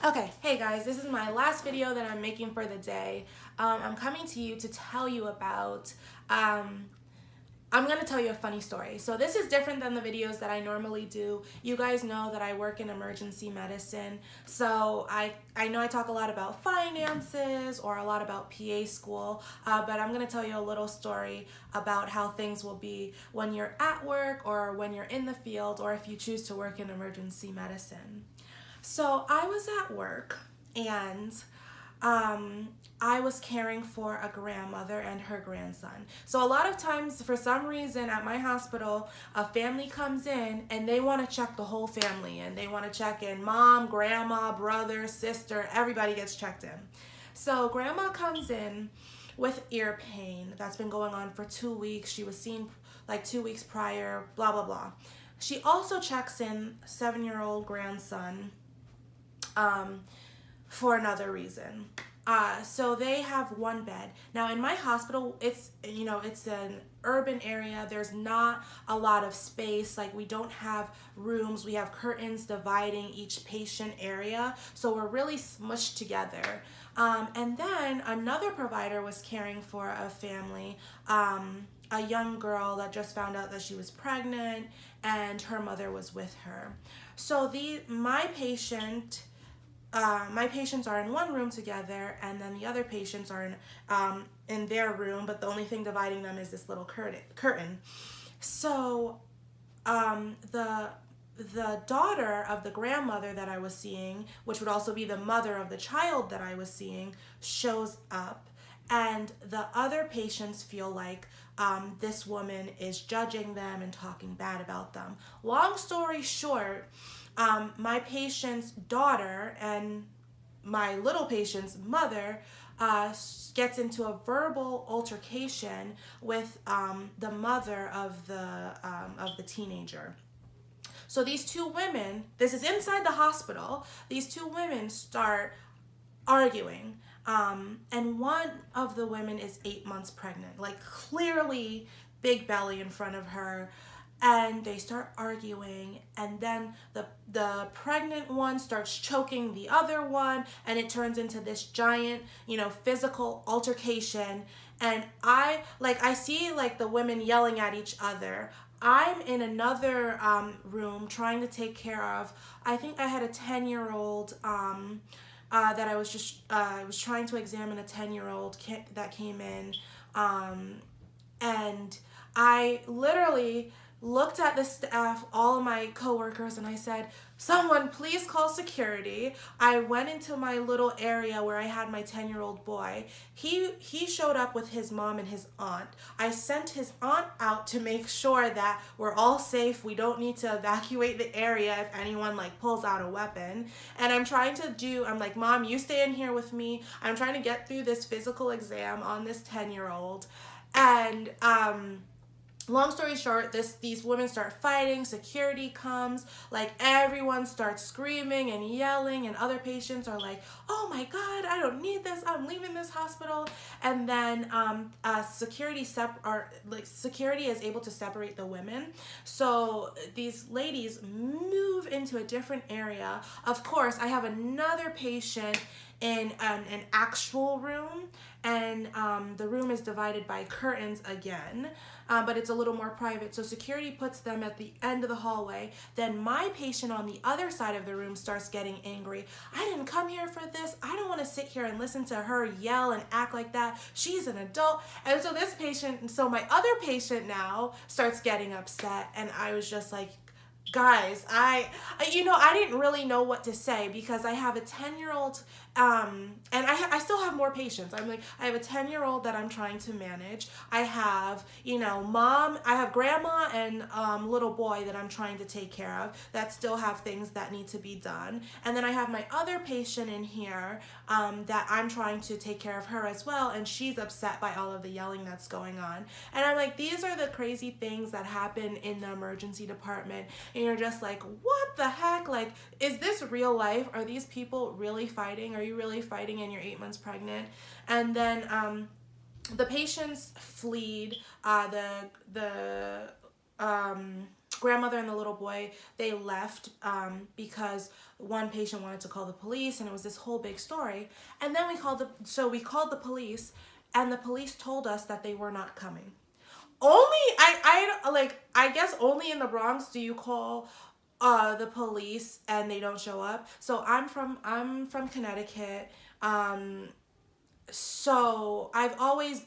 Okay, hey guys, this is my last video that I'm making for the day. I'm coming to you to tell you about, I'm going to tell you a funny story. So this is different than the videos that I normally do. You guys know that I work in emergency medicine. So I know I talk a lot about finances or a lot about PA school, but I'm going to tell you a little story about how things will be when you're at work or when you're in the field or if you choose to work in emergency medicine. So I was at work and I was caring for a grandmother and her grandson. So a lot of times, for some reason, at my hospital, a family comes in and they want to check the whole family in. They want to check in mom, grandma, brother, sister, everybody gets checked in. So grandma comes in with ear pain that's been going on for 2 weeks. She was seen like 2 weeks prior, blah, blah, blah. She also checks in 7-year-old grandson for another reason. So they have one bed. Now in my hospital, it's an urban area. There's not a lot of space. Like, we don't have rooms. We have curtains dividing each patient area. So we're really smushed together. And then another provider was caring for a family, a young girl that just found out that she was pregnant and her mother was with her. So my patients are in one room together, and then the other patients are in their room, but the only thing dividing them is this little curtain. So the daughter of the grandmother that I was seeing, which would also be the mother of the child that I was seeing, shows up, and the other patients feel like this woman is judging them and talking bad about them. Long story short, my patient's daughter and my little patient's mother gets into a verbal altercation with the mother of the teenager. So these two women, this is inside the hospital, these two women start arguing. And one of the women is 8 months pregnant, like clearly big belly in front of her. And they start arguing, and then the pregnant one starts choking the other one, and it turns into this giant, physical altercation. And I see like the women yelling at each other. I'm in another room trying to take care of, I think I had a 10-year-old that I was trying to examine a 10-year-old that came in, and I literally looked at the staff, all of my coworkers, and I said, someone please call security. I went into my little area where I had my 10-year-old boy. He showed up with his mom and his aunt. I sent his aunt out to make sure that we're all safe. We don't need to evacuate the area if anyone pulls out a weapon. And I'm like, Mom, you stay in here with me. I'm trying to get through this physical exam on this 10-year-old. And long story short, these women start fighting, security comes, everyone starts screaming and yelling, and other patients are like, oh my God, I don't need this, I'm leaving this hospital. And then security is able to separate the women. So these ladies move into a different area. Of course, I have another patient in an actual room, and the room is divided by curtains again, but it's a little more private. So security puts them at the end of the hallway. Then my patient on the other side of the room starts getting angry. I didn't come here for this. I don't want to sit here and listen to her yell and act like that. She's an adult. And so my other patient now starts getting upset, and I was just like, guys, I didn't really know what to say, because I have a 10-year-old, and I still have more patients. I have a 10-year-old that I'm trying to manage. I have, mom, I have grandma and little boy that I'm trying to take care of that still have things that need to be done. And then I have my other patient in here that I'm trying to take care of her as well, and she's upset by all of the yelling that's going on. And I'm like, these are the crazy things that happen in the emergency department. And you're just like, what the heck? Is this real life? Are these people really fighting? Are you really fighting and you're 8 months pregnant? And then the patients fled. grandmother and the little boy, they left because one patient wanted to call the police, and it was this whole big story. And then we called the police, and the police told us that they were not coming. Only I guess only in the Bronx do you call the police and they don't show up. So I'm from Connecticut. So I've always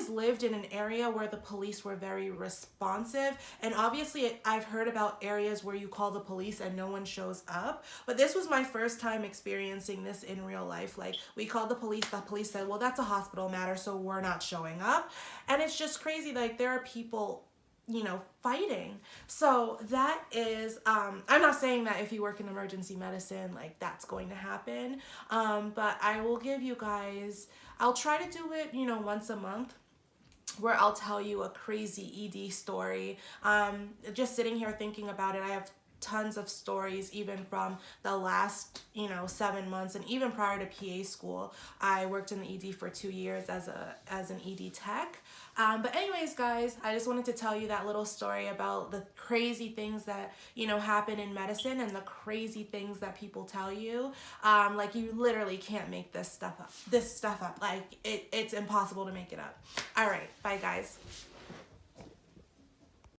lived in an area where the police were very responsive, and obviously I've heard about areas where you call the police and no one shows up, but this was my first time experiencing this in real life. Like, we called the police said, well, that's a hospital matter, so we're not showing up. And it's just crazy. Like, there are people, fighting. So that is, I'm not saying that if you work in emergency medicine, like, that's going to happen. But I will give you guys, I'll try to do it, once a month, where I'll tell you a crazy ED story. Just sitting here thinking about it, I have tons of stories, even from the last 7 months, and even prior to PA school. I worked in the ED for 2 years as an ED tech. But anyways, guys, I just wanted to tell you that little story about the crazy things that happen in medicine, and the crazy things that people tell you. Like, you literally can't make this stuff up. Like, it's impossible to make it up. All right, bye guys.